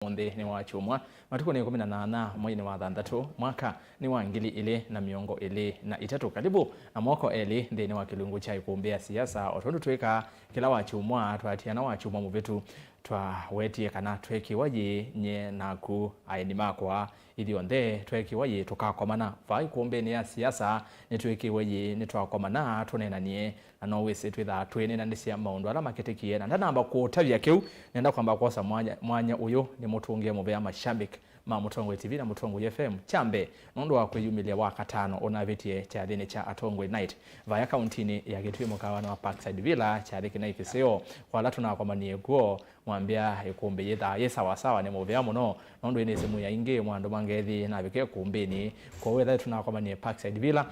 Monde ni wa chumwa matuko ni 18 mwezi wa thandatu mwaka ni wa 2023 karibu na mwako eli ndeni wa kilungu cha ikumbia siasa otondu tweka kila wa chumwa twatiana wa chumwa muvetu twa wetie kana tweki waji nye naku AENI makwa ilionde tweki waji tukakomana vai kuombeni ya siasa ni tweki waji ni twakomana tunenanie na no wese twitha twene na ndisia maundu ala maketikie na ndanamba kutavia kiu nenda kwamba kosa mwanya uyo ni mutungie muvea mashambik ma Mutongwe TV na Mutongwe FM chambe nondo wa kweyumilia wa katano ona vetie cha thini cha Atongwe Night vaya kauntini ya Gitui mukawana wa Parkside Villa cha thiki na ikiseo kwa latu na kwa maniego mwambia Îkûmbî yesa sawa ni muvea muno nondo ine semu ya inge mwando mangethi na vike kumbini kwa wetha tunakwa manie Parkside Villa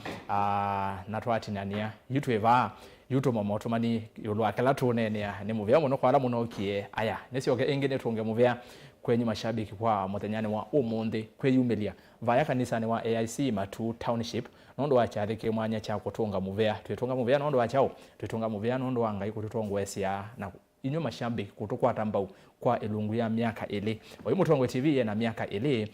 na twatinania ЮTETI yuto moto mani yulwa kala tunene ni muvea muno kwa ala muno kie aya nesioke inge netunge muvea kwenye mashabiki kwa muthenyani wa umundi kweyumilia vaya kanisa ni wa AIC MAITû Township nondo wa charike mwanya cha kutunga muvea twetunga muvea nondo wa chao twetunga muvea nondo wa ngai kututongwa esia na inyo mashabiki kutukwa tambau kwa elungu ya miaka ile wa Mutongwe TV na miaka ile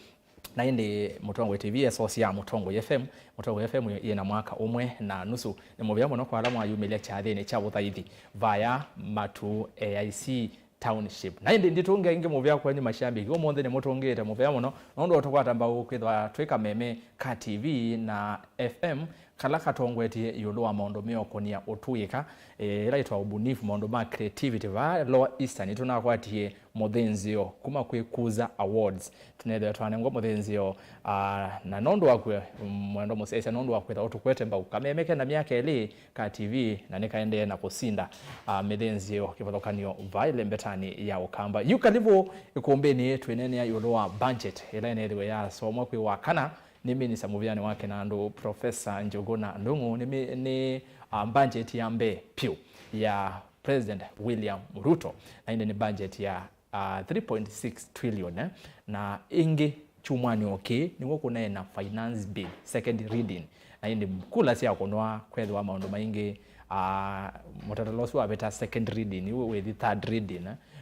na indi Mutongwe TV sosia Mutongwe FM Mutongwe FM yena mwaka umwe na nusu ni muvea muno kwa alamu ayumilia cha thini cha buthaithi vaya MAITû AIC Township na indi nditunga inge muvea kwenye mashabiki omonde ni mutongete muvea muno nondo otokwatamba ukwithwa twika meme ka TV na FM kala katongweti yulwa maondo meokonia otuyika iraitwa ubunifu maondo ma creativity va Lower Eastern tunakwatie muthenzio kuma kwikuza awards tunethe twanengwa muthenzio na nondo wakwe mwendo musesa nondo wakwetha otukwete mbau kamemeke na miaka ili ka TV na nikaende na kusinda muthenzio kivothokanio vaile mbetani ya ukamba yukalivo Îkûmbî twenene ya yulwa budget ila enethiwe ya somwa kwi wakana nimi ni samuviani wake na ndo Professor Njogona Ndungu ni budget ya mbe piu ya President William Ruto na inde ni budget ya 3.6 trillion na ingi chumwani okay niwo kuna na finance bill second reading na inde mkula sia konwa kwethwa maundu maingi mutatalosu abeta second reading iwe with third reading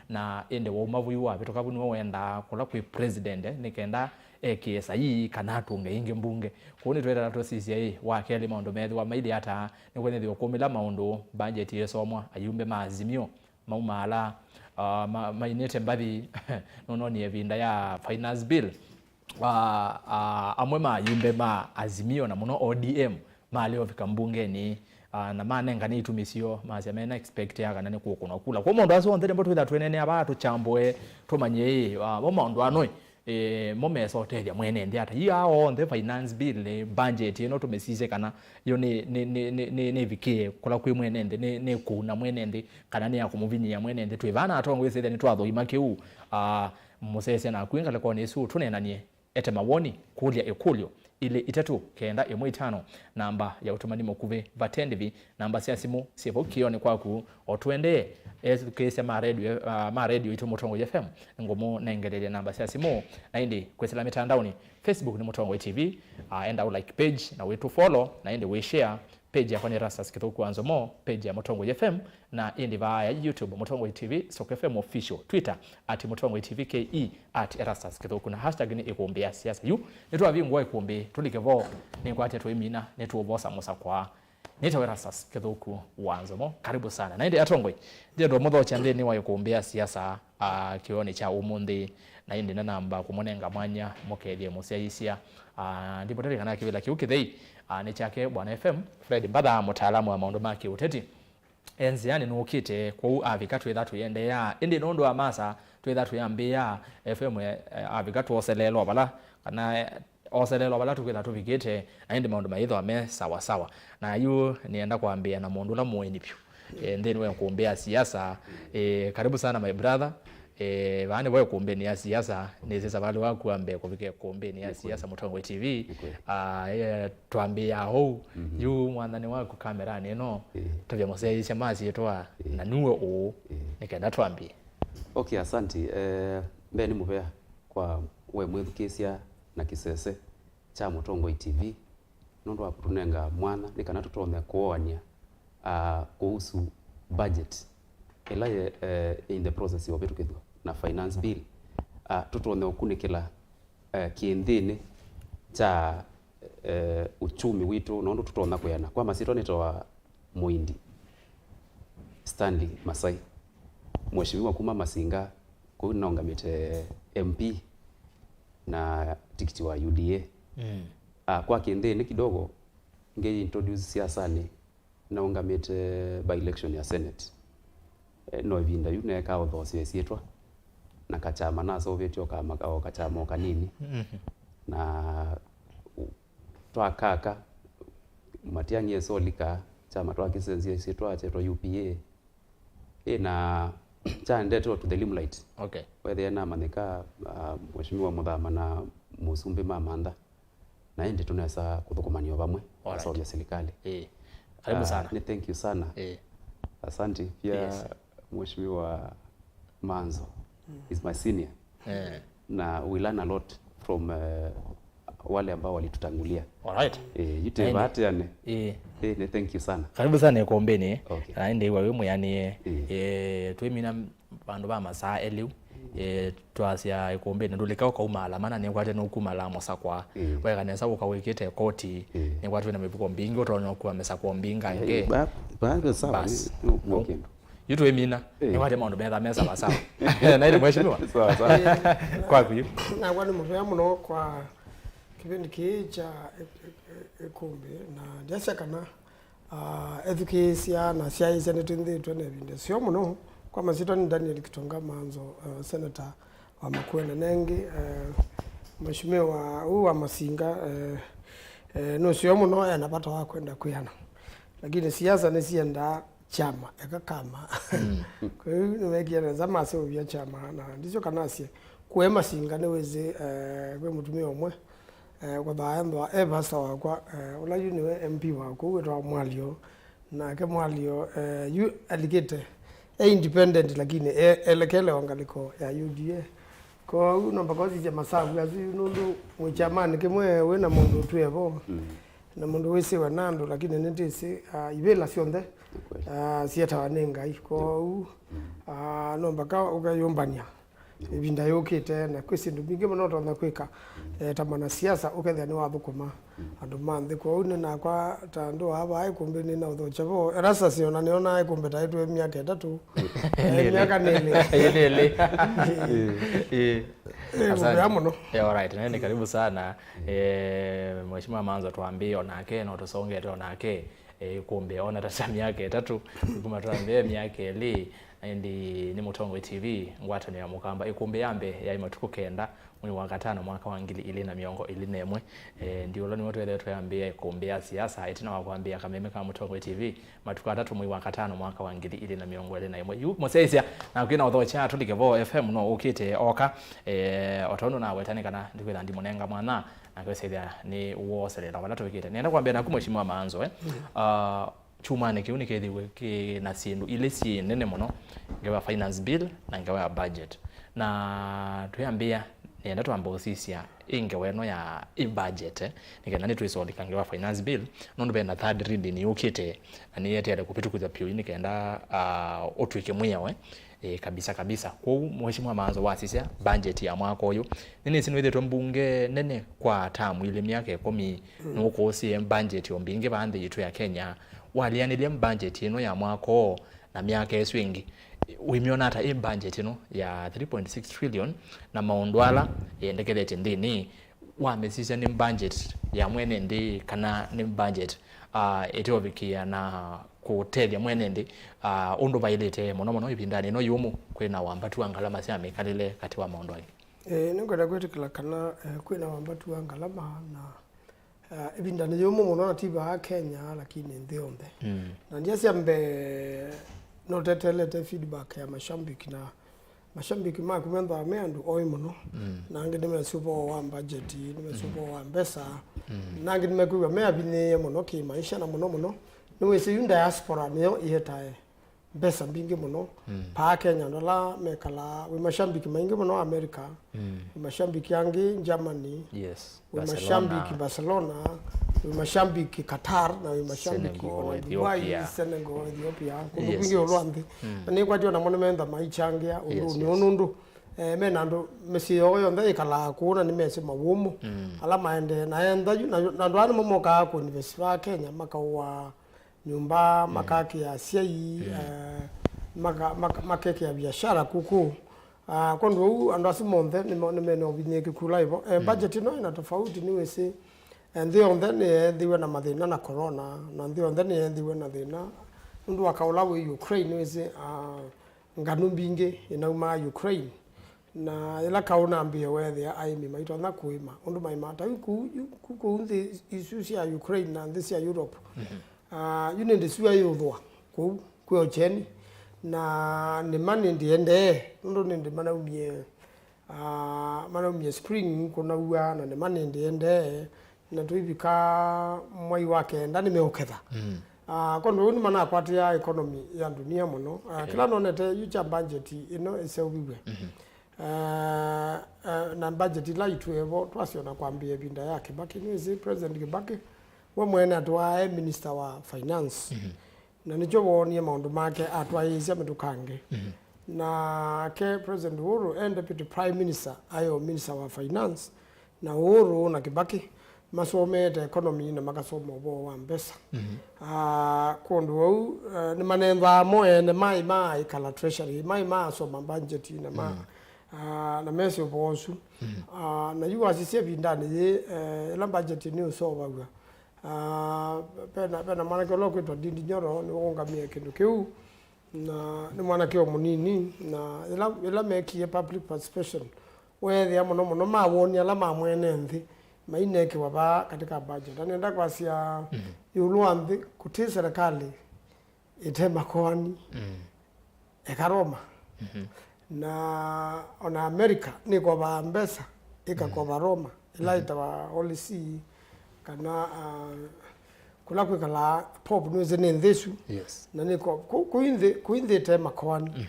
na inde wo mavuyu abetoka bunu wenda kula kwi president nikenda ekesa hii kana tunge inge mbunge kuni tweta to CCA wa kele maundu methi wa maili hata ni kwenye thio kumila maundu budget yesomwa ayumbe maazimio maumala mainete mbathi nono ni evinda ya finance bill amwe mayumbe maazimio na muno ODM maleo fika mbunge ni na manenga ni itumisio masemena expect ya kana ni kukunwa kula kwa mundu aso ndere mbotu twene abatu chambwe tomanye bo mundu anoi momeso otelia mwene ndi ata yao the finance bill budget ino tumesise kana yo ne vikie kula kwi mwene ndi ne kuna mwene ndi kana ni akumuvinya mwene ndi twivana atongwese ni twatho imakeu musese na kwinga leko ni su tunenanie ete mawoni kulia ekulyo ile itatu kenda emu itano namba ya utumani mokuve vatendivi namba sia simu sipo kioni kwaku otwende kese ma radio itu Mutongwe FM ngomo nengelele namba sia simu na indi kwesela mitandaoni Facebook ni Mutongwe TV enda like page na we to follow na indi we share page ya kwa ERASTUS kitoku NZOMO page ya Mutongwe FM na indi via YouTube Mutongwe TV Soko FM official Twitter @Mutongwe TV KE @ERASTUS kitoku na hashtag ni Îkûmbî siasa yu nitwa vingwa Îkûmbî tulikevo ni kwate twimina netuobosa musa kwa nitwa ERASTUS kitoku NZOMO karibu sana na indi atongwe ndio ndo motho chande ni wa Îkûmbî siasa kioni cha umundi na indi na namba kumonenga mwanya mokelie musiaisia ndipo tele kana kivila kiukithei ni chake bwana FM Fred Mbadha mutaalamu wa maundu make uteti enziani nukite kwa avikatu ithatu yende ya indi nondo wa masa twithatu yambia FM avikatu oselelo bala kana oselelo bala tukwithatu vikite na indi maundu maitho ame sawa sawa na yu nienda kuambia na mundu la mueni pyu then we kuombea siasa karibu sana my brother vane boye kuombeni ya siasa nizisa vale waku ambe kuvike kuombeni ya siasa Mutongwe TV tuambia ho yu mwanani waku kamerani no tavya moseyisha masi yetwa na nuwe o nikenda tuambie okay asante mbeni muvea kwa we mwithukisia na kisese cha Mutongwe TV nondo aputunenga mwana nikana tutonde kuoania kuhusu budget elaye in the process of it na finance bill tutuone Îkûmbî kiinthini cha uchumi witu nondo tutuona kuyana kwa masito nitoa MUINDI STANLEY Masai mheshimiwa kuma Masinga kunongamite MP na tikiti wa UDA kwa kiinthini kidogo nge introduce siasa ni naungamite by election ya Senate no vinda yune ka othosi sietwa na kachama na sovetio kama kachama kanini na twakaka matiangie solika chama twakisenzie sietwa chetwa UPA na chandeto to the limelight whether na manika mheshimiwa Muthama na Musumbi Mamanda na ende tunaweza kuthukumanio bamwe sababu ya serikali karibu sana thank you sana asante pia mheshimiwa MAANZO is my senior na we learn a lot from wale ambao walitutangulia ЮTETI yani thank you sana karibu sana Îkûmbî ende wewe muyani twimina bandu ba masaa eliu twasia Îkûmbî ndulika kwa umalamana ni kwate no kumalamo sakwa wega nesa ukawekete koti ni kwate na mipuko mbingi utonya kwa mesa kwa mbinga nge ba sawa okay yutu emina ni kwate maundu betha mesa basawa na ile mheshimiwa sawa kwa kuyu na kwani muvea muno kwa kipindi cha Îkûmbî na ndiasa kana education na siasa ni twende twende sio muno kwa masito ni Daniel Kitonga MAANZO SENETA wa MAKUENI nengi mheshimiwa wa Masinga no sio muno yanapata wa kwenda kuyana lakini siasa ni sienda chama kama kwa hiyo nimekia zama sio vya chama na ndicho kanasi kwa Masinga niweze kwa mtumio omwe kwa baadhi evasa wakwa ulayu niwe MP wako wetwa mwalio na ke mwalio yu aligete independent lakini elekele wangaliko ya UDA kwa uno bakozi je masabu yazi nundu mchamani kemwe wena mundu twebo na mundu wese wanando lakini nitisi ibela sionde sieta wanenga iko no baka ugayombania ibinda yokite na kwisindu bingi muno tonda kwika tamana siasa uketha ni wathukuma andu manthi kwa une na kwa tando aba Îkûmbî ni na uthochabo ERASTUS ona niona Îkûmbî taitwe miaka 3 miaka nene asante alright nene karibu sana mheshimiwa MAANZO tuambie onake na tusonge onake Îkûmbî ona tata miaka 3 kuma tuambie miaka 2 ndi ni Mutongo TV ngwata ni mukamba Îkûmbî yambe ya imatuko kenda mwezi wa 5 mwaka wa 2021 ndio leo watu wale tuambia Îkûmbî ya siasa itina wakwambia kameme kama Mutongo TV matuko 3 mwezi wa 5 mwaka wa 2021 yu mosesia na kwina uthocha tulikevo FM no ukite oka otono na wetani kana ndikwenda ndi munenga mwana akwesethia ni woserera wala twikite nenda kwambia na kumheshimiwa MAANZO chuma ne kiuni kethiwe ki na sindu ile si nene muno ngewa finance bill na ngewa budget na tuyambia nenda tuamba usisia ingeweno ya budget nikenda ni twisolika ngewa finance bill nondo bena third reading yukite ani yete ya kupitukuza pio nikenda otwike mwewe kabisa kwa mheshimiwa MAANZO wasisia budget ya mwaka uyu nini sinwethe twambunge nene kwa tamu ile miaka 10 nuko si budget yombinge bande yitu ya Kenya walianilia budget ino ya mwako na miaka eswingi wimiona hata budget ino ya 3.6 trillion na maondwala yendekelete ndini wamesisha ni budget ya mwene ndi kana ni budget etiovikia na kutelia mwene ndi undu bailete mono ipindani no yumu kwena wambatu angalama sia mekalile kati wa maondwali ningoda kwetikila kana kwena wambatu angalama na ibindani yomo muno tiba Kenya lakini ndionde na ndiasi ambe no tetelete feedback ya mashambiki makumenda ameandu oimuno nange nimesupo wa budget nimesupo wa mbesa nange nimekuwa meabine muno ki maisha na muno niwese yunda diaspora niyo ihetae mbesa mbingi muno pa Kenya ndola mekala we mashambiki maingi muno America mashambiki yangi Germany mashambiki Barcelona mashambiki Qatar na mashambiki Dubai Senegal Ethiopia kungi olwandi ni kwa jona mona menda maichangia uru ni onundu mena ndo mesio yonda ikala kuona ni mese mawumu ala maende naenda na ndo ani momoka ku university wa Kenya makawa nyumba makaki ya siai makeke ya biashara kuku kondo huu andasi monde ni meno binyeki kula hivyo budget no ina tofauti ni wese ndio ndani ndiwe na madhina na corona na ndio ndani ndiwe na dhina ndio wakaula we Ukraine wese nganu mbinge inauma Ukraine na ila kauna ambie wewe ya AENI maitwa na kuima undu maimata ku unzi isusi ya Ukraine na ndisi ya Europe yune ndisiwa yudwa ku ocheni na ni mani ndiende ndo ndi mana umye spring kuna uwa na ni mani ndiende na tuibika mwai wake ndani meoketha kondo ni mana kwati ya economy ya dunia muno kila nonete yucha budget ino esewiwe na budget la ituevo twasiona kwambia binda yake baki ni president Kibaki wa mwene atwa minister wa finance na nicho wonie maundu make atwaisia metukange na ke president Uhuru and deputy prime minister ayo minister wa finance na Uhuru na Kibaki masomete economy na makasoma bo wa mbesa kondo ni manenga moye ne mai kala treasury mai soma budget na na mesi obosu na yuwa sisi bindani ye la budget ni so bagwa pena mana ke lokwe to dindi nyoro ni wonga mie kindu kiu na ni mwana kio munini na ila make public participation we ya mono mawoni ala mamwene nthi maineke waba katika budget anaenda kwa sia yuluambi kuti serikali itema kwani ekaroma na ona America ni kwa ba mbesa kwa Roma ila itawa policy kana kula kala pop no zene ndesu na niko kuinde tema kwani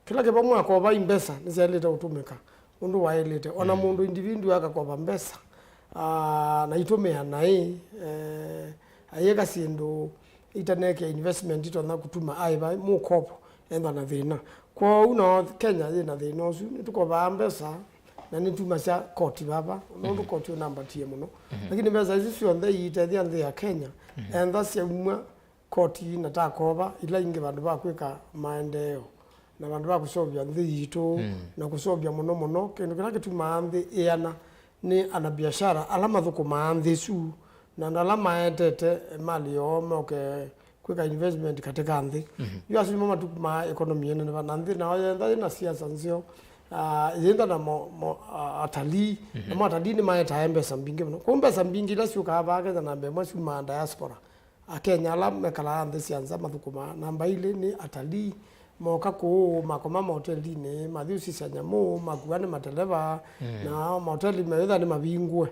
kila ke bamwa kwa ba mbesa nizaleta utumeka undu waelete ona mundu individu akakoba mbesa na itumea nai ayeka sindu itaneke investment itona kutuma aiba mu kopo enda na vina kwa uno Kenya ina thina ucu nitukoba mbesa na nituma cia koti baba no koti namba tie muno lakini mbesa ici cionthe itethia nthi ya Kenya enda cia umwa koti na takoba ila ingi bandu bakwika maendeleo na bandu bakusobia nthi yitu na kusobia muno kindu kila kituma nthi iana ni ana biashara alama thukuma nthi su na alama etete mali yome okay kwika investment katika nthi yuasi mama tukuma economy ene na nthi na yenda na siasa nzio yenda na atalii na atalii ni maeta embe sambingi no kumbe sambingi la siuka baga na mbemwa su ma diaspora akenya la mekala nthi sianza mathukuma namba ile ni atalii moka ku makoma hoteli ni mathiusi sanyamu makuane mateleva na hoteli meitha ni mabingwe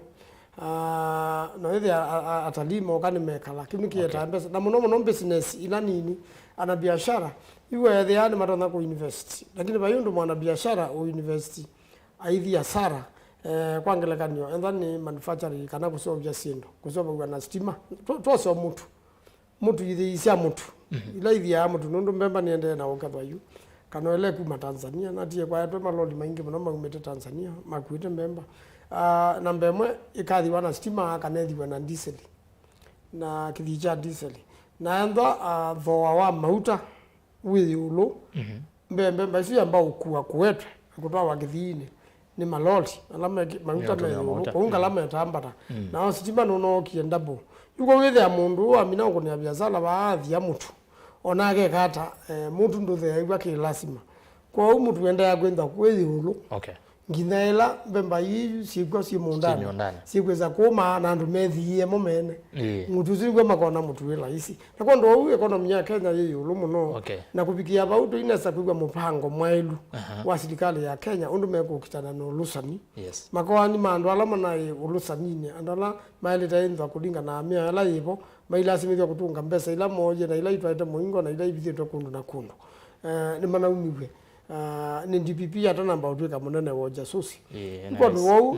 no ile atalii moka ni mekala kimi kieta mbesa na muno business ila nini ana biashara iwe the yani matona ku invest lakini bayundu mwana biashara u university aithi ya sara kwangelekanyo and then manufacturing kana kusobya sindo kusobwa na stima toso mutu ithi isia mutu ila ithi ya mutu nundu mbemba niende na okathwayu kana ele kuma Tanzania na tie kwa yatwe maloli maingi muno maumete Tanzania makuite mbemba na mbemwe ikathi wana stima kana ithi wana diesel na kithija diesel na ndo voa wa mauta wiyulo mbembe basi ambao kuwa kuwetwe kutoa wakithini ni maloli alama mauta me kunga lama tambata na stima no kiendabo yuko wethe mundu amina ngo ni biashara baadhi ya mutu onage kata mutu nduthe igwa kilasima kwa mutu enda ya kwenda kwiyulo nginaela mbemba yi sikwa si mundana sikweza kuma na ndu methie momene mutu zigwe makona mutu wela isi na kondo u economy ya Kenya yeyulo muno na kupikia bauto inasa kwigwa mupango mwailu wa serikali ya Kenya undu meko kitana no lusani makoani mandu alama na ulusani ni andala maileta indwa kudinga na amia ala yibo maila simithwa kutunga mbesa ila moje na ila itwaite muingo na ila ibithitwe kundu na kundu ni mana umiwe ni DPP ata namba utwika munene wa jasusi kwa wao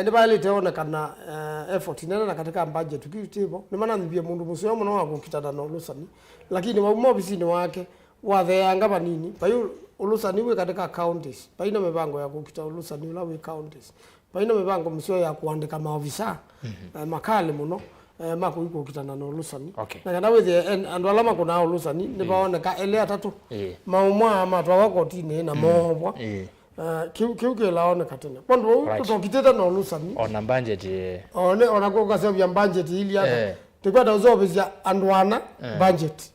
ni bali teona kana effort nene na katika budget tukitivo ni maana nibie mundu musio muno wako kitana no lusani lakini wa mobisi ni wake wa the anga banini bayo ulusani we katika counties paina mipango ya kukita ulusani ula we counties paina mipango msio ya kuandika maofisa makali muno makuiko kitana no ulusani na kana we and alama kuna ulusani ni baoneka ele atatu maumwa ama twako tine na mobwa kiuke laone katena pondo tutokiteta no ulusani ona budget ona ko kase bya budget ili hata tukwata uzobizya andwana budget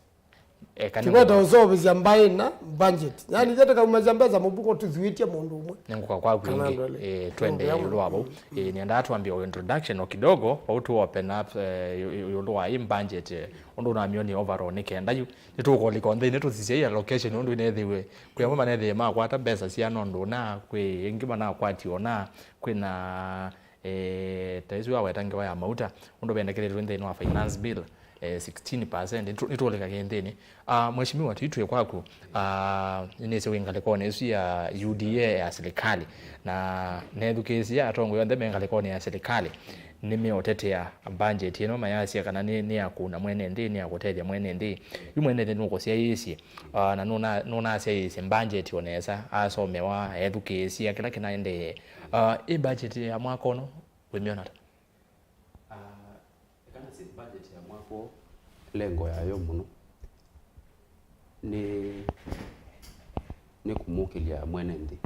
kikwata uzobizya mbaina budget yani zeta kama zambeza mubuko tuziwitie mundu umwe nenguka kwa kwingi twende yulwabo nienda atuambia introduction kidogo pautu open up yulwa im budget ondo na mioni overall nikenda yu nituko likonde nituzisia allocation ondo inethiwe kuyamo manethe makwata pesa cia nondo na kwi ingima na kwati ona kwina taizu wa wetangiwa ya mauta ondo bendekeretwe nthini wa finance bill 16% nitoleka kendeni mheshimiwa tuitwe kwaku inese wingalekone isu ya UDA ya serikali na nedukisia atongo yonde mengalekone ya serikali nimeotetea budget ino mayasi kana ni yakuna mwene ndi ni yakuteja mwene ndi yumwene ndi nuko sia yisi na nuna sia yisi budget onesa asomewa education kila kinaende budget ya mwaka ono wemiona budget ya mwako lengo yayo muno ni kumukilia mwene ndi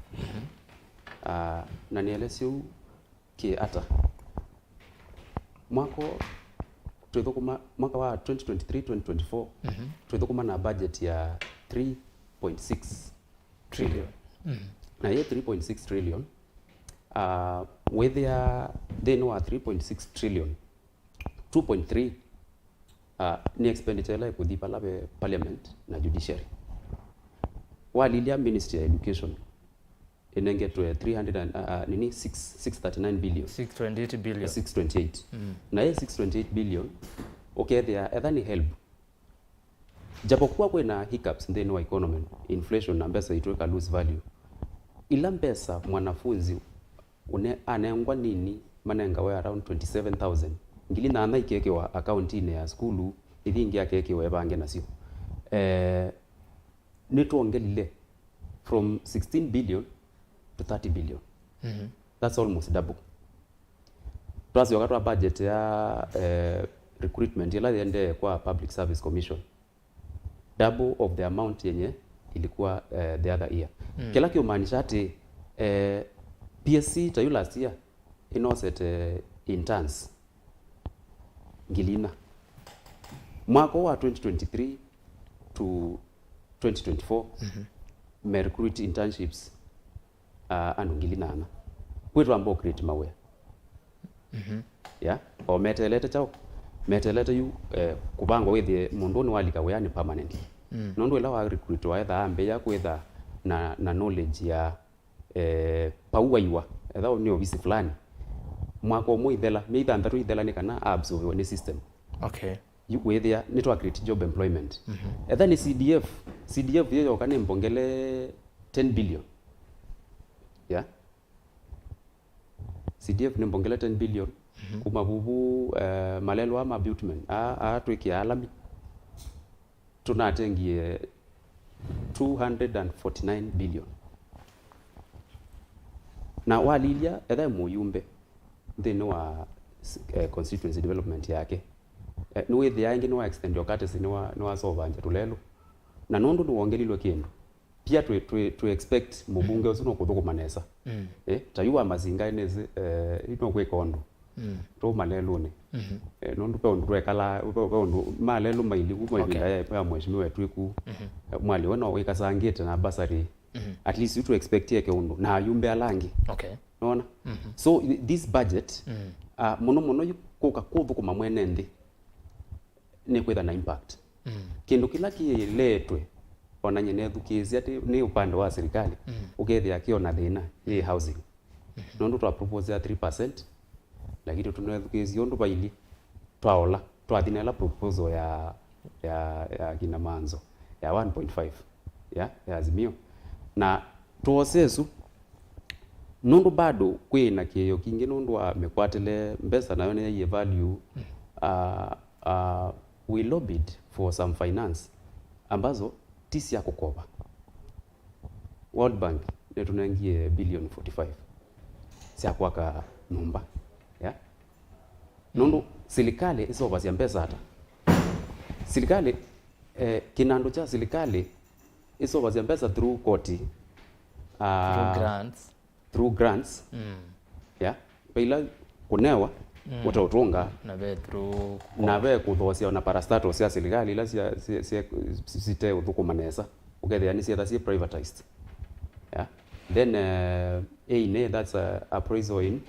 na nielesiu ki ata mwaka wa 2023-2024 tuithukuma na budget ya 3.6 trillion na hiyo 3.6 trillion with ya then wa 3.6 trillion 2.3 ni expenditure la kudhipa labe parliament na judiciary walilia ministry ya education inenge to 639 billion 628 billion 628 na hiyo 628 billion okay there ethani help japokuwa kwena hiccups ndeni wa economy inflation na pesa itweka lose value ila pesa mwanafunzi anengwa nini manenga wa around 27000 ngili na ana ikekewa account ine ya skulu ithingi akekewa ebange nasio nituongelile from 16 billion to 30 billion that's almost double plus wakati wa budget ya recruitment ila yende kwa public service commission double of the amount yenye ilikuwa the other year kila kiomaanisha ati PSC tayu last year inoset interns ngilina mwaka wa 2023 to 2024 me recruit internships andu ngilina ana kwetu ambo create mawe yeah o metelete chao metelete yu kubanga wethie mundu ni walika we ani permanently nondu ila wa recruit wa etha ambe ya kwetha na knowledge ya pauwa iwa etha ni office fulani mwaka omwe ithela meitha ndatu ithela ni kana absorb ni system okay you wethia ni to create job employment etha ni CDF yeyo kana mbongele 10 billion yeah CDF ni mbongele 10 billion kuma bubu malelo ama bitumen twiki alami tunatengie 249 billion na walilia etha muyumbe thini wa constituency development yake ni withi yangi ni wa extend your courtesy ni wa sovanja tulelo na nondu nuongelilwe kindu pia tu expect mubunge usuno kuthukuma nesa tayuwa mazinga inezi ino kwikondo to malelo ni nondu pe undu rekala pe undu malelo maili ku maibinda ya pa mheshimiwa wetu iku mwali wona wikasangite na basari at least you to expect yake undu na yumbe alangi okay unaona so this budget muno kuka kuthukuma mwene ndi ni kwetha na impact kindu kila kiletwe onanye ne thukizia ati ni upande wa serikali ukethia kiona thina ni housing nondu twa propose ya 3% lakini tunethukizia undu baili twaola twathinela proposal ya kina MAANZO ya 1.5 ya azimio na tuosesu nundu bado kwina kiyo kingi nundu wa mekwatele mbesa nayo ne value we lobbied for some finance ambazo tisi ya kukopa World Bank netunengie billion 45 cia kwaka nyumba ya nundu serikali isovasia mbesa hata serikali kinando cha serikali isovasia mbesa through koti through grants ya bila kunewa watotunga na ve kuthosia na parastatal cia serikali ila site uthukumanesa ukethia ni cia cia privatized yeah. Then AENI, that's appraisal in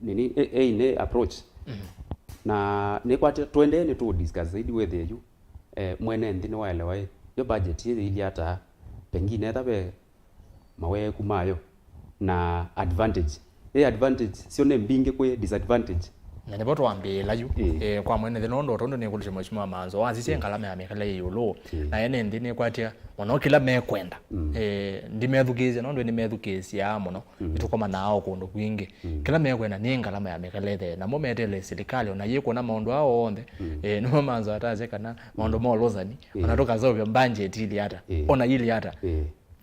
AENI approach na ni kwa twendeni tu discuss zaidi with you mwene ndini waelewa yo budget ili hata pengine tabe mawe kumayo na advantage advantage sio ne mbinge kwa disadvantage na ne boto ambela yu kwa mwene the nondo tondo ne kulisha mheshimiwa Maanzo wazi ngalama ya mekale yulo na yene ndine kwatia mono kila mekwenda ndimethukize nondo ni methukisi ya mono itukoma nao kundu kwingi kila mekwenda ni ngalama ya mekale the na mometele serikali ona yiko na maondo ao onde no Maanzo ataze kana maondo molozani onatoka zao vya budget ili hata ona ili hata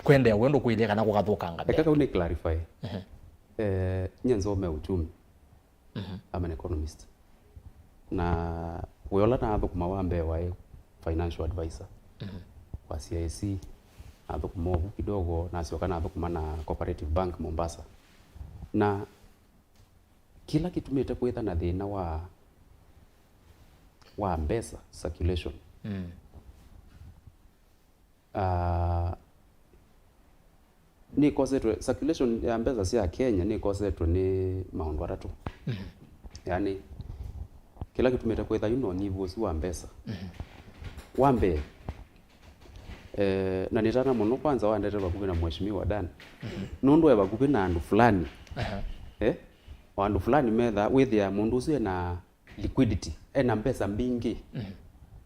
kwenda wendo kuile kana kukathukanga kaka uni clarify NZOMO uchumi I'm an economist na weola na athukuma wambe wa financial advisor wa CIC athukuma kidogo na sioka na athukuma na Cooperative Bank Mombasa na kila kitumete kwetha na thina wa mbesa circulation ni kosetwe circulation ya mbesa cia Kenya ni kosetwe ni maundu atatu yani kila kitu metakwetha nyivusi wa mbesa wambe na nitana muno kwanza wandete bakubi na mheshimiwa Dan nundu eba kubi na andu fulani wandu fulani metha withia mundu ucio na liquidity ena mbesa mbingi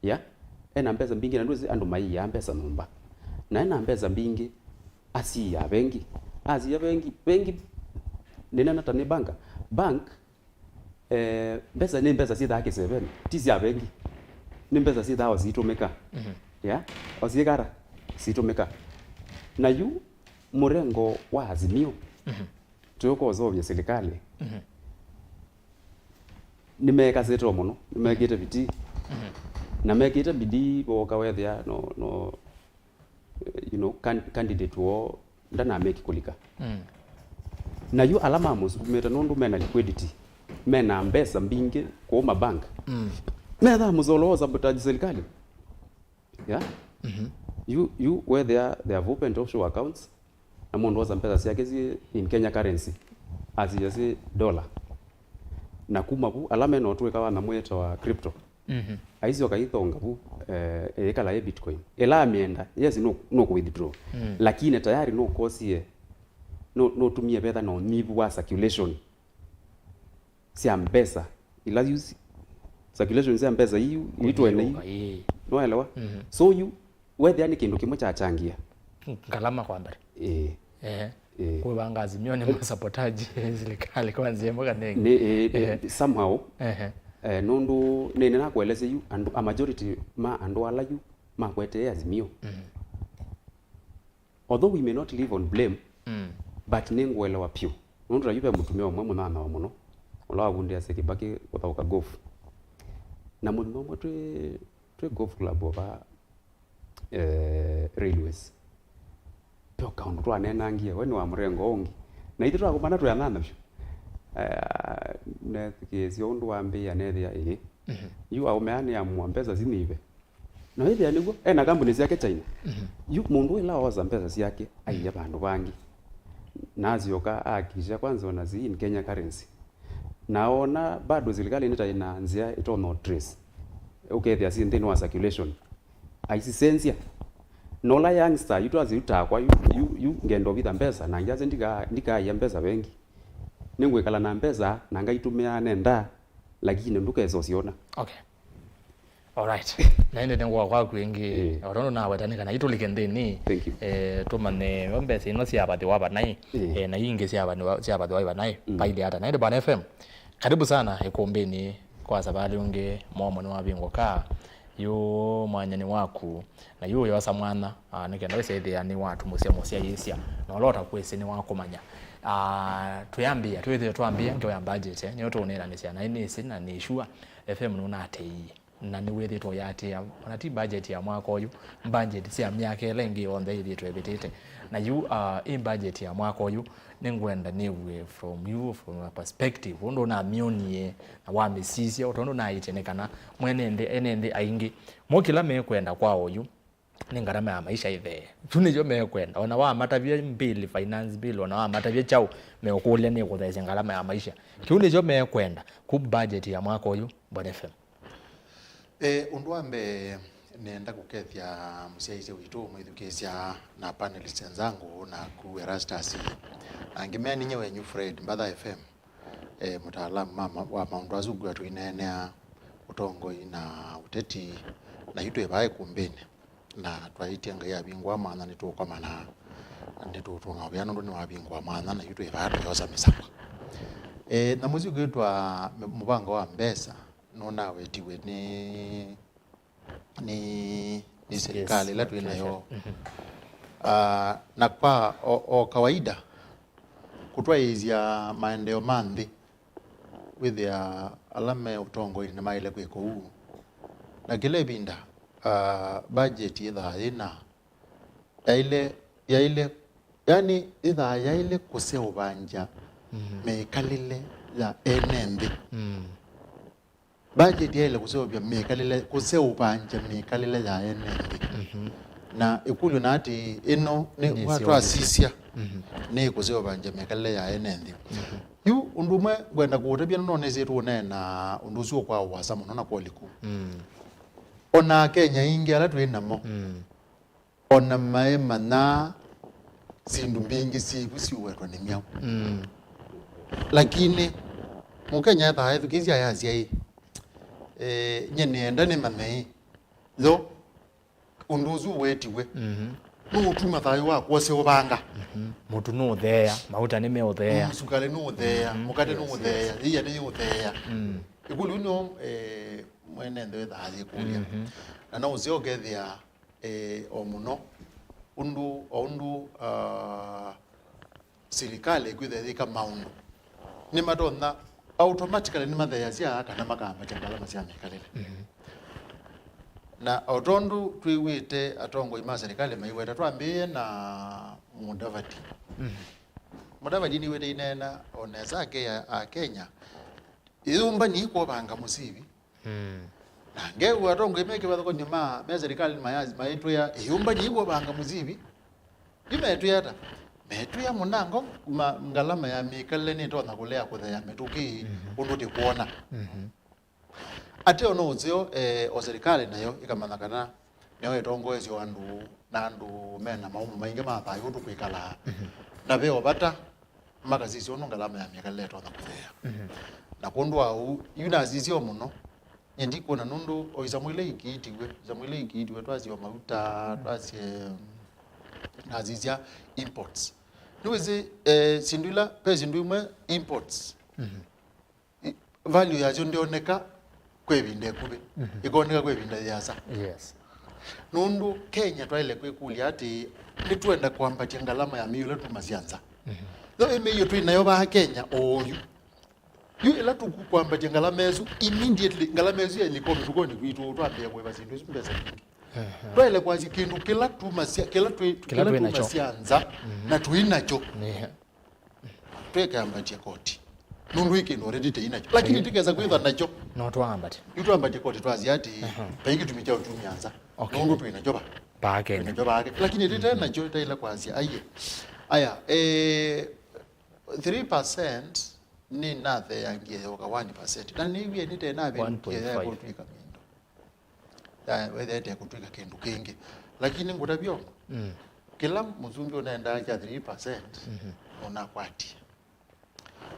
ya ena mbesa mbingi na ndu andu mai ya mbesa numba na ena mbesa mbingi asiya bengi nina nata ni bank mbesa ni mbesa si thake 7 tisi ya bengi ni mbesa si thao zitumika ya osigara situmika na yu murengo wa azimio tuko zovya serikali nimeka zeto muno nimekite bidii na mekite bidii boka wethia no you know candidate wo ndana make kulika na yu alama musumeta nondu mena liquidity mena mbesa mbingi kwa mabank metha muzoloza butaji serikali yeah you where they have opened offshore accounts na mundu waza mpesa siake in Kenya currency as dollar na kuma bu alama no tuwe kawa na mweta wa crypto aizi wakaithonga bu ekala ya bitcoin ela mienda yes no withdraw lakini tayari no kosie no tumie betha no nivu wa circulation sia mbesa ila use circulation sia mbesa hiyo itwene no elewa so you whether yani kindu kimwe cha changia ngalama kwa mbere kwa bangazi mione msapotaji serikali kwanza mboga nengi somehow nundu nene na kueleze you and a majority ma andu ala you ma kwete azimio although we may not live on blame but ningwelewa pio nundu rayupe mutumia omwe mwana wa muno ola bundia sekibaki kuthauka golf na muno twe golf club oba railways pio kaundu twanenangia we ni wa murengo ongi na ithu twakumana twanana pio na kesi ondu wambia nethia you aumeani ya mwambeza zinive na hivi aliguo na kampuni yake China you mundu ila oza mpesa siake aiya bandu bangi nazioka akisha kwanza na zi in Kenya currency naona bado serikali nita inaanzia ito no trace ukethia si ndini wa circulation aisisensia nola youngster you aziuta kwa you ngendo vitha mpesa na njaze ndika ya mpesa wengi ningwekala na mpesa na ngaitumia nenda lakini ndukezo siona okay alright naende nengwa kwa kwingi orono na watanika na itulike ndini tumane mbese ino siabati waba nai na yinge siabati waba nai paili hata naende Bwana FM karibu sana Îkûmbî kwa sababu unge momo ni wabingo ka yu mwanyani waku na yu yosa mwana nikenda wese thia ni watu musia yisia na lota kwese ni wakumanya tuyambia twambia ngewa budget nyo tunera ni ciana ini isi na ni sure FM nuna atei na ni wethi to yate ona ti budget ya mwaka uyu budget cia myaka lengi onthe ithi twebitite na you in budget ya mwaka uyu ningwenda niwe from you from a perspective ndo na mionie na wa misisia utondo na itenekana mwene ende aingi mokila mekwenda kwa uyu ni ngarama ya maisha ithe tunijo mekwenda ona wa matavia bill finance bill ona wa matavia chau mekulia ni kuthesha ngarama ya maisha kiunijo mekwenda ku budget ya mwaka uyu Bwana FM undwambe nenda kukethia musiaise witu mwithukesia na panelists nzangu na ku ERASTUS angimea ninye wenyu Fred MBATHA FM mutaalamu mama wa maundu azugu atu inenea utongoi na uteti na hitu ebae kumbene na twaitia ngai abingwa maana nitukomana nitutunga byano ndo ni wabingwa maana na hitu ebae yoza misakwa na muzigo yitwa mubango wa mbesa nona wetiwe ni serikali la tuinayo na kwa o kawaida kutwaizia maendeleo mandi with ya alame utongo ni maile kweko huu na kile binda budget idha ina yaile yani idha yaile kuseo banja mekalile ya enembi budget yaile kuseo bya mekalile kuseo banja mekalile ya enembi na ikulu na ati ino ni watu asisia ne kuseo banja mekalile ya enembi yu undumwe gwenda kutabia none zetu nena unduzuo kwa wasa munona kwa liku ona Kenya ingi ala twinamo ona maema na sindu mbingi siwetwa ni miao lakini mukenya tha thukizia yazia hii nyene ndane mamei zo unduzu wetiwe utuma thayo wa kwose obanga mutu no thea mauta ni me othea sukale no thea mukate no thea iya ni uthea ikulu no mwene ndo thaye kulia na no zio gethia omuno undu serikali kwithethika maundu ni madonna automatically ni mathea cia kana makamba changala macia mekalele na otondu twiwite atongo ima serikali maiweta twambie na Mudavadi Mudavadi ni wete inena oneza ke ya Kenya izumba ni ko banga musibi na ngewe atongo imeke bathoko nyuma me serikali mayazi maitu ya izumba ni ko banga musibi imetu yata metu ya munango ngalama ya mikale ni tona kulea kuthea metuki undu kuona ate ono uzio o serikali nayo ikamana kana nyo etongo ezio andu mena maumu mainge mathayo undu kwikala na veo bata makazisi ono ngalama ya mikale tona kuthea na kundu au yunazizio muno nyendi kuona nundu oizamwile ikiitiwe twazio mauta twazie nazizia imports nuwezi sindula pezi ndumwe imports value yazo ndioneka kwebinde kube ikoneka kwebinde yasa yes nundu Kenya twaile kwekulia ati nitwenda kwampatia ngalama ya miyo letu masianza tho emeyo twinayo ba Kenya oyu yu ila tukwampatia ngalama yesu immediately ngalama yesu ilikomi tukoni kwitu twambia kwa bazindu zimbeza twaile kwazi kindu kila tumasianza na tuinacho twekamba koti nundu iki ndo already teinacho lakini tikeza kwitha nacho no twambate twambate koti twazi ati paiki tumichao tumianza nundu tuinacho ba Kenya lakini tete nacho taila kwazi aya 3% ni nathe yangie yoka 1% na niwie ni tena be ya kutwika mindo ya wethe kutwika kindu kingi lakini ngutabyo kila muzumbi unaenda ya 3% unakwati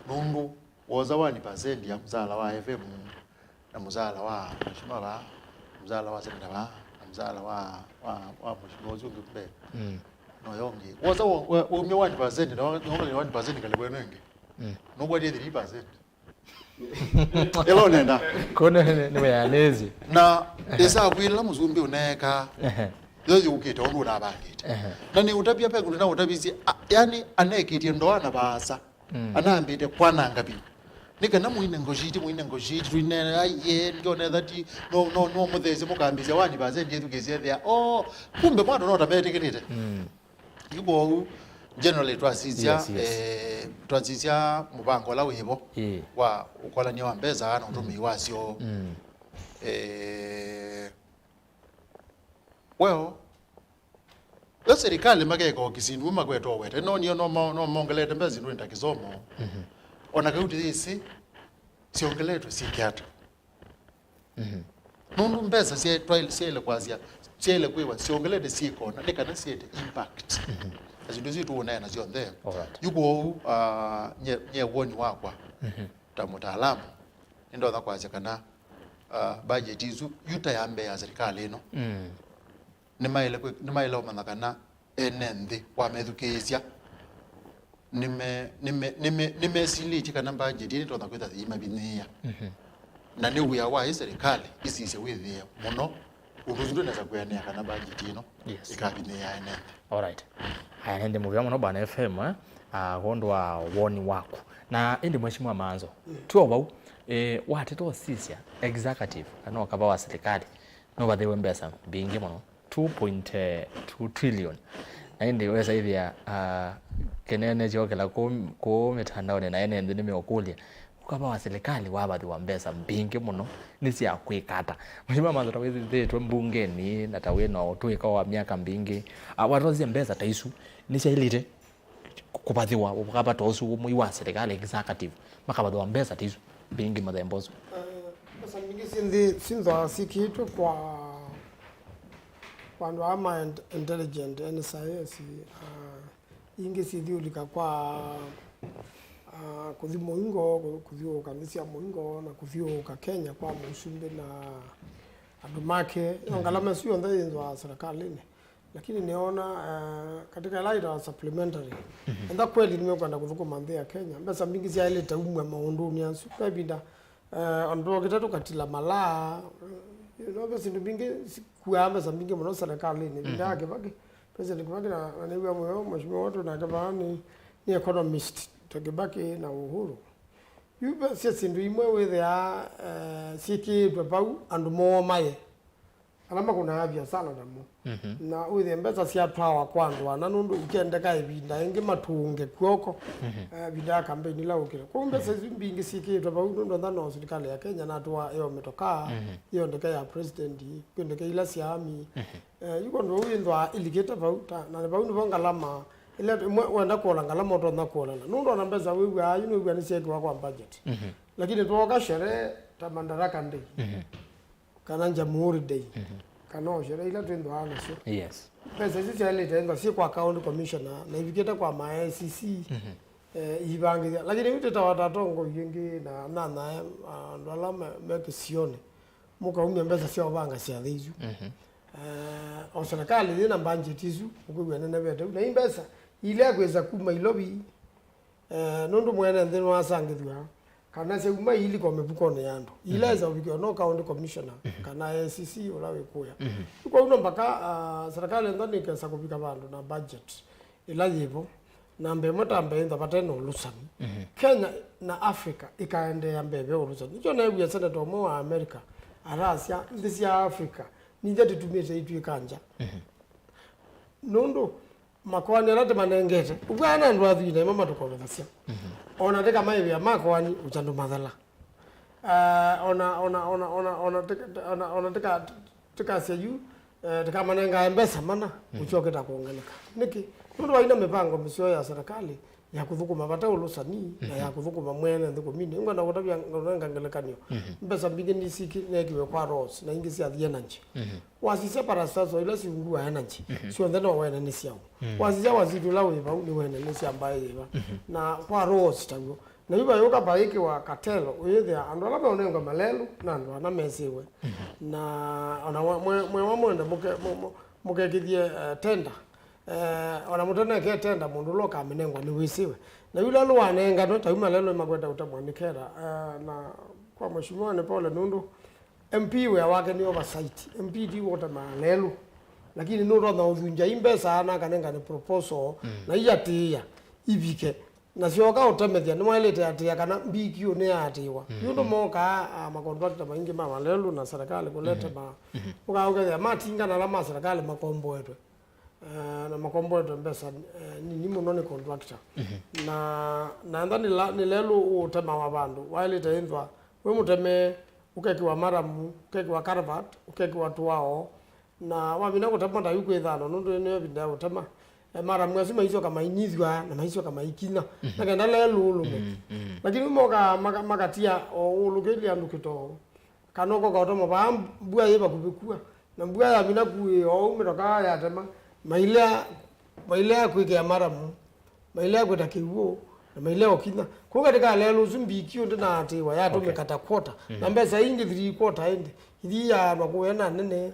nundu woza 1% ya mzala wa FM na mzala wa mshimaba mzala wa SENETA na mzala wa mshimozo mbe no yongi woza umye 1% na ngombe 1% kale bwenenge nobody 3% elo nenda kone ni bayanezi na esa kwila muzumbi uneka yoyo ukita ondu na bakita na ni utabia pe kuna utabizi yani anekiti ndoana basa anambite kwananga bi nika na muine ngojiti tuine aye ngone that no mutheze mukambise wani baze ndiye kizia there kumbe mwana no tabete kinite yubo generally twasizia mubango la wibo wa ukolania wa mbeza ana utumi wasio well serikali mageko kisindu magweto wete no mongelete mbezi ndo ndakizomo ona kauti isi siongeletwe sikiata nundu mbeza sie trial siele kwazia siele kwiwa siongelete sikona nekana siete impact azindu zitu unaena zionde yuko nye woni wakwa ta mutaalamu ndo tha kwaje kana budget izu yuta yambe ya serikali ino ni maile omanakana enende wa medukesya nime silichi kana budget ni ndo tha kwita thima binia na ni uya wa serikali isise withia muno uruzindu neza kwenea kana budget ino ikabinia enende. Alright. Haya nende muvya muno bana FM gondwa woni wako. Na indi mheshimiwa Maanzo. Tuo bau watito sisia executive kana wakaba wa serikali. No bathewe mbesa bingi muno 2.2 trillion. Na indi wesa hivi ya kenene jokela ko mitandao na ene ndi nimeokulia. Ukaba wa serikali wabathi wa mbesa bingi muno nisi akwikata. Mheshimiwa Maanzo tawezi thitwe mbungeni na taweno tuika wa miaka mbingi watozi mbesa taisu nisi ilite kupathiwa ukaba tosu mui wa serikali executive makabathi wa mbesa taisu bingi mathembozo mbesa mingi sinzo sikitu kwa ndo ama intelligent NSIS ingi sithiulika kwa kuthi muingo kuthio kanisia muingo na kuthio ka Kenya kwa musumbe na andu make ngalama sio ndo inzo serikali ni lakini niona katika laida wa supplementary nda kweli nimekwenda kuthukuma ndhi ya Kenya mbesa mingi cia ile taumwe maundu ni ansu pebida ando kitatu katila mala besa ndu mingi kuamba za mingi mno serikali ni ndake baki president kwake na niwe moyo mheshimiwa watu na gavana ni economist tokibaki na uhuru yuba sisi ndu imwe wethe ya siki pau andu mo maye alama kuna avya sana damu na wethe mbesa sia power kwandu na nundu ikendeka ibinda ingi matunge kwoko binda campaign la ukira kumbe sisi mbingi siki pau nundu ndano serikali ya Kenya na twa yo metoka yo ndeka ya president kwendeka ila siami yuko ndo windwa iliketa pau na pau ndo ngalama ile wenda kuola ngalama oto na kuola nundu na mbesa wewe ayu ni ni siki kwa budget lakini tuoka shere ta Madaraka Day kana Jamhuri Day kana shere ila twendo ana sio yes pesa hizi chale tenga si kwa county commissioner na iviketa kwa MACC ibangi lakini mteta watatongo yingi na ndo alama meke sione muka umya mbesa sio banga sia thizu o serikali ina budget izu ukugwe na bete na imbesa ile kweza kuma ilobi nundu mwene ndino wasangithwa kana se uma ili kwa mebuko ne yandu ile za ubikio no county commissioner kana ACC olawe kuya kwa uno mpaka serikali ndani kesa kubika bandu na budget ila yivo na mbemota mbenda pateno lusani Kenya na Africa ikaende ya mbebe lusani nicho na ya senator mo wa America arasia ndisi ya Africa nije tutumie itu ikanja nundu makwani alate manengete ubwana ndo athine mama tukovethasia ona teka maivi ya makwani uchandu mathala ona teka seju teka manenga mbesa mana uchoketa kuongeleka niki nundu waina mipango misio ya serikali ya kuthukuma bata ulusani na ya kuthukuma mwene ndiko mini ngona kutabia ngonga ngelekanio mbesa mbingi ni siki nekiwe kwa rose na ingi sia energy wasise para sasa ile si ngua energy sio ndeno wene ni sia wasise wazitu lawe ba ni wene ni sia mbaye ba na kwa rose tago na yuba yoka baiki wa katelo uyethe ando laba onenga malelu na ndo na mesiwe na ona mwe mwende muke kidie tender ona mutene ketenda mundu loka amenengwa ni wisiwe na yule lo wanenga no tauma lelo makwenda utamwanikera na kwa mheshimiwa ne Paul Nundu MP we wake ni oversight MP di wota malelo lakini no na udhunja imbe sana kanenga ni proposal na iyatia ibike na sioka utamethia ni mwelete atia kana mbikio ne atiwa yundo moka makontractor maingi malelo na serikali kuleta ma ukaongea matinga na la serikali makombo yetu na makombo yetu mbesa ni muno ni contractor na ndani ni lelo utema wa bandu wale taindwa we muteme ukekiwa maramu ukekiwa karavat ukekiwa tuwao na wabina kutamanda yuko ithano nundu ne binda utema maramu asima hizo kama inizwa na hizo kama ikina na kenda lelo lume lakini moka makatia ulugeli andukito kanoko ka utema ba bua yeba kubikua na bua ya bina kuwe o umetoka ya tema maila kwike maramu maila kwetakiwo na maila okina ko katika lelo zumbikio ndina atiwa ya to mekata quarter na mbesa indi 3 quarter indi idi ya makuena nene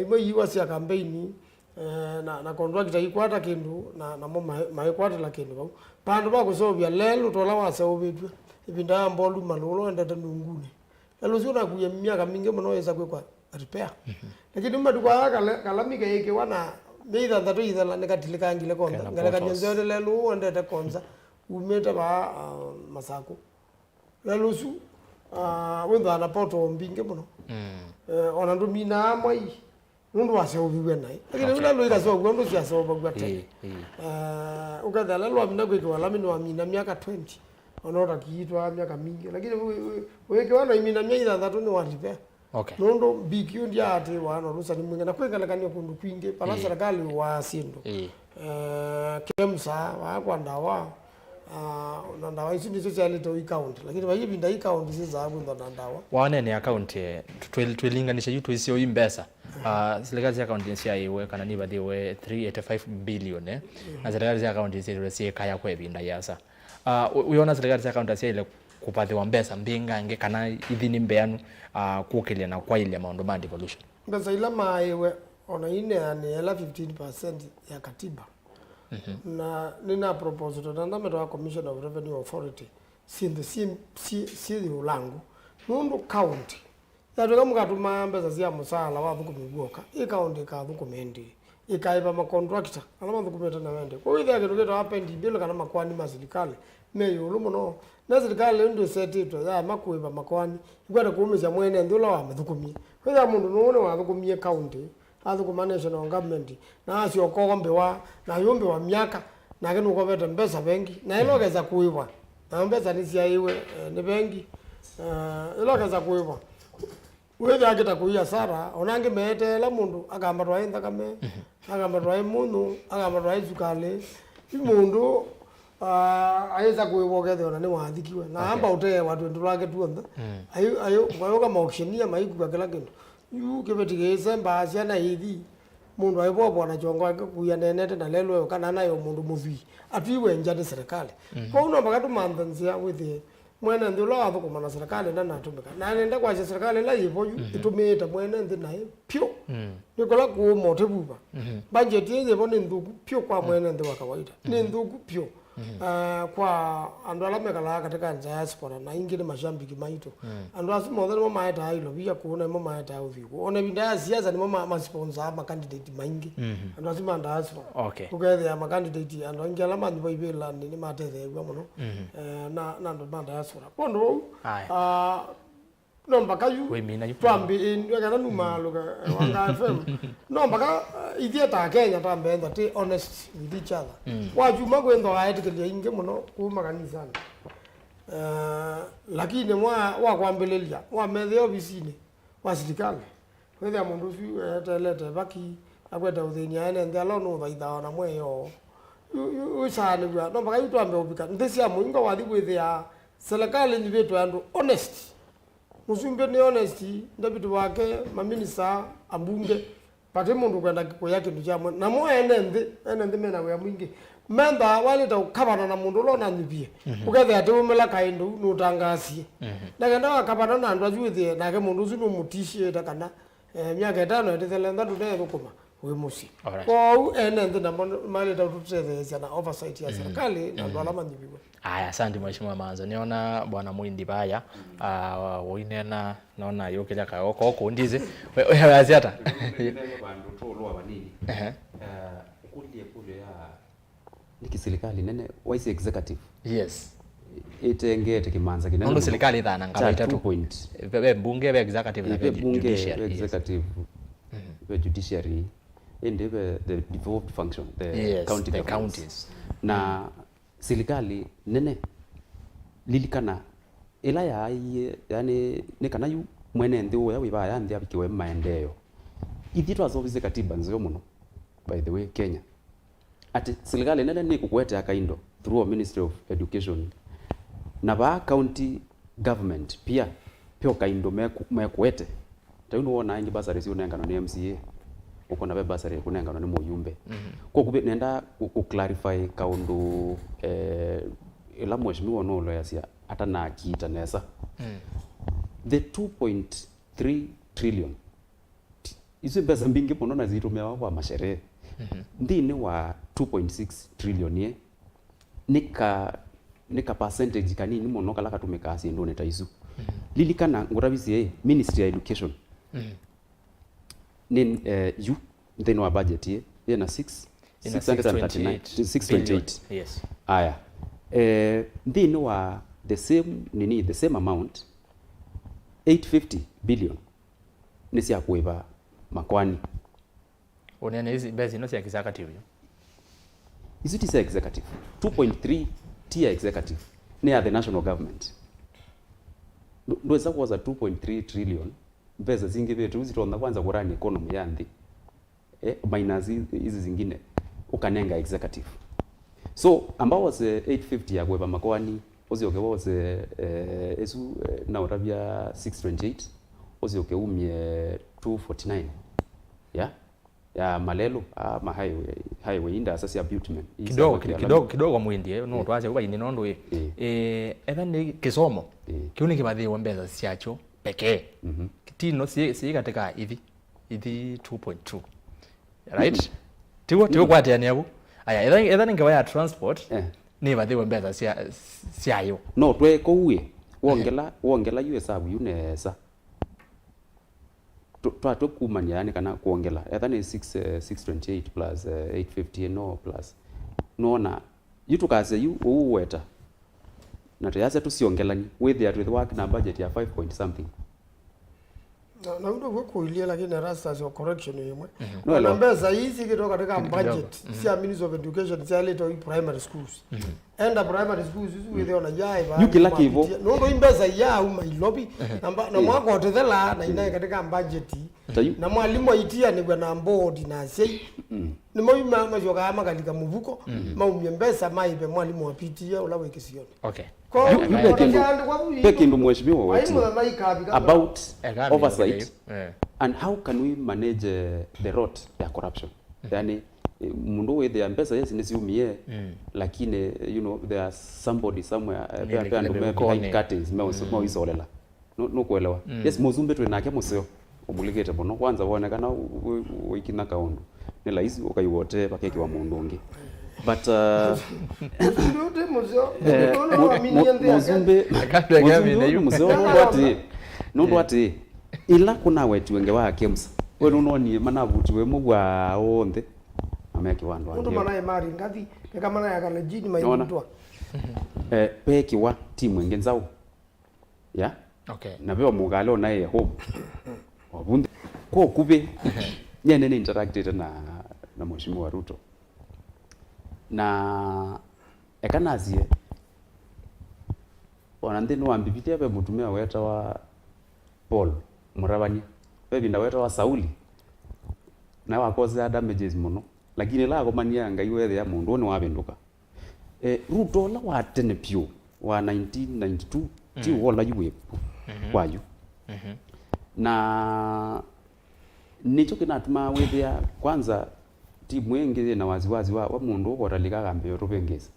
imo yiwa sia campaign na contractor ikwata kindu na mo maikwata la kindu pandu ba kusobya lelo tola wase obitwe ibinda mbolu malulo ndata nungune lelo zuna kuye miaka mingi muno yesa kwekwa repair lakini madu kwa kalamika yake wana meida ndatu idala nekatilika ngile konda ngaleka nyenzo lelo ndata konza umeta ba masako lelo su wendo ana poto mbinge muno ona ndo mina amai nundu wase obiwe nai lakini lelo ida so gondo sia so bagwa te ukadala lo amina kweke wala mino amina miaka 20 onora kiitwa miaka mingi lakini weke wana imina miaka ndatu ni walipe nondo bikio ndia ate wana rusa ni mwinga na kweka lakani kundu kwinge pala serikali wa sindo kemsa wa kwandawa nandawa isi ni social to account lakini wa hivi nda account sisa hapo ndo nandawa wane ni account twelinganisha yutu isio imbesa serikali account nsia iwe kana ni badiwe 385 billion na serikali account nsia sie kaya kwa binda yasa uiona serikali account nsia ile kupathiwa mbesa mbinga nge kana ithini mbeanu kukilia na kwa ile maondo ma devolution mbesa ila maiwe ona ine ni 15% ya katiba na nina proposal to ndametoa Commission of Revenue Authority si ulangu mundu county yatoka mukatuma mbesa sia musala wa thukumiguoka county ka thukumendi ikaiba ma contractor alama thukumeta na wende kwa hiyo yake tugeto hapendi bila kana makwani maserikali meyo lumono na serikali ndio setito ya makuiba makwani igwada kuumiza mwene ndula wa mathukumie kwa hiyo mundu none wa thukumie county athukuma national government na asio kombe wa na yombe wa miaka na kenu ko beta mbesa bengi na ilogeza kuiba na mbesa ni sia iwe ni bengi ilogeza kuiba wewe akita kuya sara onange metela mundu agamba twainda kame agamba twai mundu agamba twai zukale imundu ayeza kuibogeza ona ni wathikiwe na amba ute watu ndulake tuonda ayo kwa kama auctionia maiku kila kindu yu kebetigeze mbasya na hithi mundu aibobo na chongo akuya nenete na lelo kana nayo mundu muvi atiwe njani serikali kwa uno bakatu mandanzia with mwene ndilo athukuma na serikali na natumika na nenda kwa serikali la yivo itumita mwene ndi naye pyo nikola ku motebuba budget yeye bone nduku pyo kwa mwene ndi wa kawaida ni nduku pyo kwa andu alamekala katika diaspora na ingine mashambiki maito andu asimo mo maeta ilo bia kuona mo maeta uviku ona binda siasa ni mo ma sponsor ma candidate maingi andu asimo diaspora ukethe ma candidate andu ingela manyi boibela ni matete gwa muno na andu ma diaspora kondo no mpaka yu twambi ngana numaluka wanga FM no mpaka ithieta Kenya tambenda ti honest with each other wajuma kwendo aetikile inge muno kuma kanisani lakini wa kwambelelia wa medhe ofisini wa serikali kwetha mundu fu etelete baki akwenda uthini ene ndalo no thaitha na mweyo usane bwa no mpaka yutwambe ubika ndisia muinga wathi gwithia serikali ni vitu andu honest musumbe ni honesty ndabitu wake maminisa ambunge pate mundu kwenda kuya kindu chamwe na mo ene mena we mwingi memba wale ta ukabana na mundu lo na nyibie ukethe ate umela kaindu nutangasie ndagenda wakabana na andu ajuithie nake mundu ucu numutishie ta kana miaka 5 ethelenda ndu ne thukuma we musi Alright. ene ndio mali tutethezia na oversight ya serikali na ndo alama nyibiwe. Aya, asante mheshimiwa MAANZO. Niona bwana Muindi baya woinena naona yokela kaoko kundize wewe aziata bandu tolwa banini kulie ya nikisilikali nene wise executive yes itengete kimanza kinene ndo serikali dhana ngaba itatu point bebe bunge be executive na judiciary executive be judiciary and the devolved function the counties na serikali nene lilikana ila ya yani nekana yu mwene ndio ya wiba ya ndia bikiwe maendeleo ithitwa azovize katiba nzio muno by the way Kenya ati serikali nene ni kukwete akaindo through a Ministry of Education na ba county government pia kaindo mekwete tayuno wona ingi basari si unengano ni MCA uko na basari kunengano ni muyumbe kwa kube nenda ku clarify kaundu ila mheshimiwa no lo yasia hata na akiita nesa the 2.3 trillion izo pesa mbingi pono na zitumia wa masherehe ndini wa 2.6 trillion ye nika percentage kanini mono kala katumeka asi ndo neta izu lilikana ngurabisi Ministry of Education nin you then wa budget ye na 638 yes aya ndini wa the same amount 850 billion nisi ya kuiba makwani onene hizi bezi no si executive is it executive 2.3 tier executive near the national government ndweza kuwaza 2.3 trillion pesa zingi vetu uzitonda kwanza kurani economy ya ndi minus hizi zingine ukanenga executive so ambao was 850 ya kuiba makwani ozioke wose esu na urabia 628 ozioke umye 249 ya malelo ma highway inda sasa abutment kidogo Muindi no twaje kuba indi nondo even kisomo kiuni kibathi wombeza siacho pekee kitino si katika hivi 2.2 right tiwo kwati yani yabo aya even ngewaya transport ni bathi wombeza siayo no twe ko uye wongela hesabu yunesa twa kumanya yani kana kuongela either ni 628 plus 850 no plus nona yutukaze yu uweta na tuyase tusiongelani with work na budget ya 5 point something na ndo kuilia lakini ERASTUS yo correction yemwe na mbeza hizi kitoka katika budget si Ministry of Education si aleta primary schools enda primary schools with ona jai ba yukila kivo ndo imbeza ya umailobi na mwako hotela na inaye katika budget na mwalimu aitia ni bwana board na sei ni mwa majoka ama kalika muvuko maumye mbesa maibe mwalimu wapitia ulawe kisioni okay pekindu mheshimiwa wetu about oversight and how can we manage the rot ya corruption yani mundu with the mbesa yes nisiumie lakini you know there are somebody somewhere behind curtains mo isolela no kuelewa yes muzumbe tu nake museo omuligete bono kwanza wonekana wikina kaundu ni laisi ukaiwote pakeki wa mundu ungi but muzumbe ati ila kuna wetu wenge wa KEMS we nononi manavutiwe mugwa onde ameki wandu ndo manaye mari ngathi kama na yakala jini maitwa peki wa timu nge nzao ya okay na bewa mugalo naye home wabunde ko kube nyene ni interacted na mheshimiwa Ruto na ekanazie onandeni wambipitia be mutumia weta wa Paul Muravani bebi na weta wa Sauli na wakoze damages muno lakini la komania ngai wethe ya mundu ni wabenduka Ruto la watene pio wa 1992 ti wola yuwe kwayu na nicho kinatuma wethia kwanza timu yengi na waziwazi wa mundu ukotalika akambe rubengeza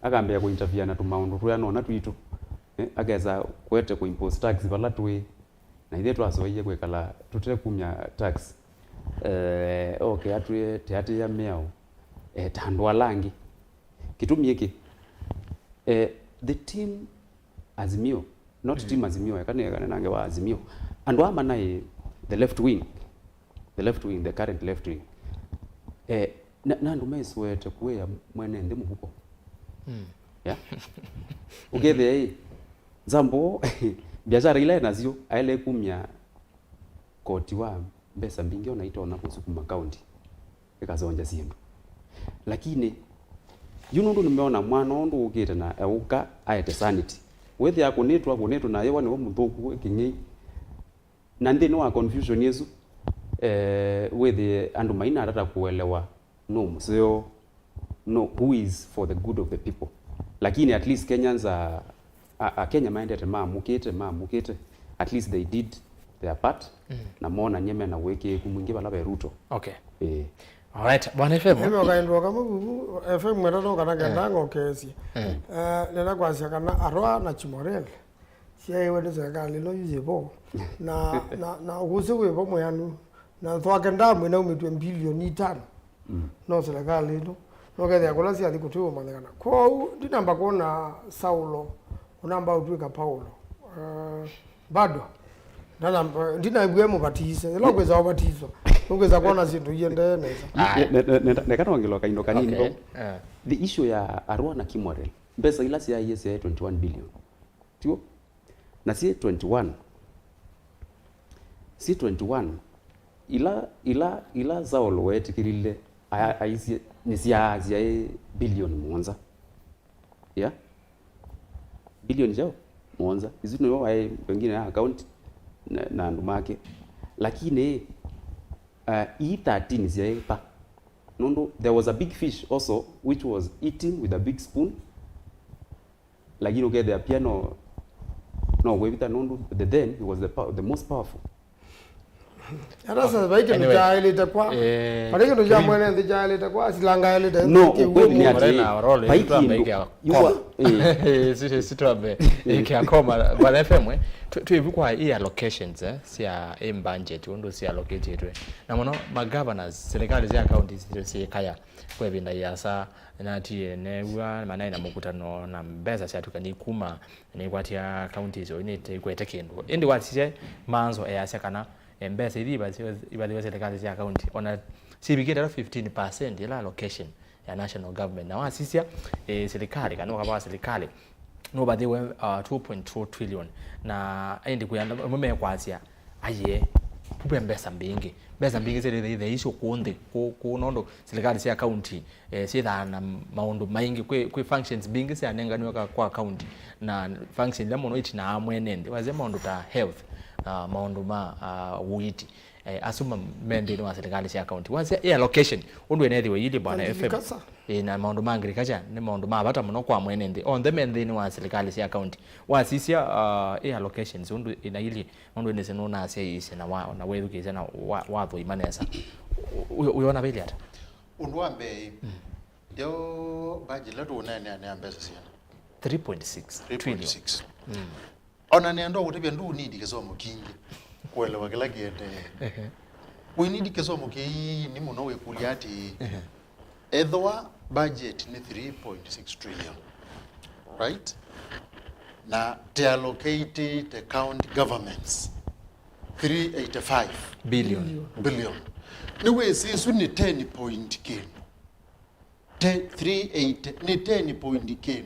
akambe ku interview na tumaundu tuyano na twitu ageza kwete ku impose tax bala tuwe na ithe twasoye kwekala tutire kumya tax okay atwe teate ya miao tandwa langi kitumi hiki the team Azimio not team Azimio yakane nange wa Azimio and wa manai the left wing the current left wing nandu meswete kuya mwene ndi muhuko yeah ugethei zambo biashara ile nazio aile kumya koti wa mbesa mbingi onaita na kusukuma county ikazonja sindu lakini yunundu nimeona mwana ondu ukite na euka aete sanity wethi ya kunetwa na yewa ni muthuku kinyi na ndini wa confusion yesu wethi andu maina atata kuelewa no museo no who is for the good of the people lakini at least Kenyans are Kenya minded maamukite at least they did their part na mona nyeme na weke kumwingi bala ba Ruto okay alright bwana FM mimi wakaendwa kama FM mwerano kana kendango kesi nena kwasya kana arwa na chimorel sia yewe serikali lo yuzepo na ugusewe bo moyanu na thwake ndamu na umitwe bilioni 5 no serikali ndo no kethe akola sia thikutiwa mathana ko ndinamba kuona Saulo unamba utwika Paulo bado ndina mbwe mubatize lo kweza ubatizo ungeza kuona zindu yende neza nekana wangeloka ino kanini the issue ya Arua na Kimorel mbesa ila sia yes ya 21 billion tio na si 21 ila Saulo weti kilile aisi ni sia billion monza yeah billion jao monza izi no wae wengine account na ndumake lakini E13 sia pa nondo there was a big fish also which was eating with a big spoon lakini okay the piano no webita nondo then he was the most powerful Arasa baike no jaile takwa parike no jamwene ndi jaile takwa silanga ile takwa no ni arena role baike sitwabe ikiakoma bwana FM tuibukwa hii allocations sia budget undo sia allocated na mono ma governors serikali za counties zi kaya kwa binda yasa na tiene wa manai na mukutano na mbeza sia tukani kuma ni kwatia counties onete kwete kendo ndi watise manzo yasa kana mbesa ibaliwa serikali za county ona sibigeta 15% ila allocation ya national government na wasisia serikali kana kwa serikali no but they were 2.4 trillion na endi kuyanda mume kwasia aye pupe mbesa mbingi zile the issue kuonde ku nondo serikali ya county sitha na maundu maingi kwe functions bingi sia nenganiwa kwa county na function ya mono iti na amwenende waze maundu ta health maundu ma uiti asuma mende no serikali ya county waze allocation undu enethiwe yili bwana FM na maundu ma agriculture ni maundu ma bata muno kwa mwenende on the mende ni wa serikali ya county wasisia allocations undu ina yili undu enese no na sia ise na werukize na watho imanesa uiona vile hata undu ambe yo budget letu nene ne ambesa sia 3.6 trillion ona nendo utebya ndu need kisomo kingi kuelewa kila kiete we need kisomo ki ni muno we kuliati ethwa budget ni 3.6 trillion right na to allocate the county governments 385 billion ni we si ni 10 point kin 380 ni 10 point kin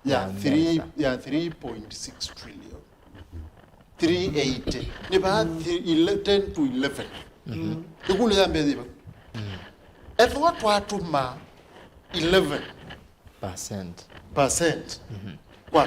ya 3.6 trillion 380 ni ba 10 to 11 ikulu ya mbezi ba ethwa twatuma 11% kwa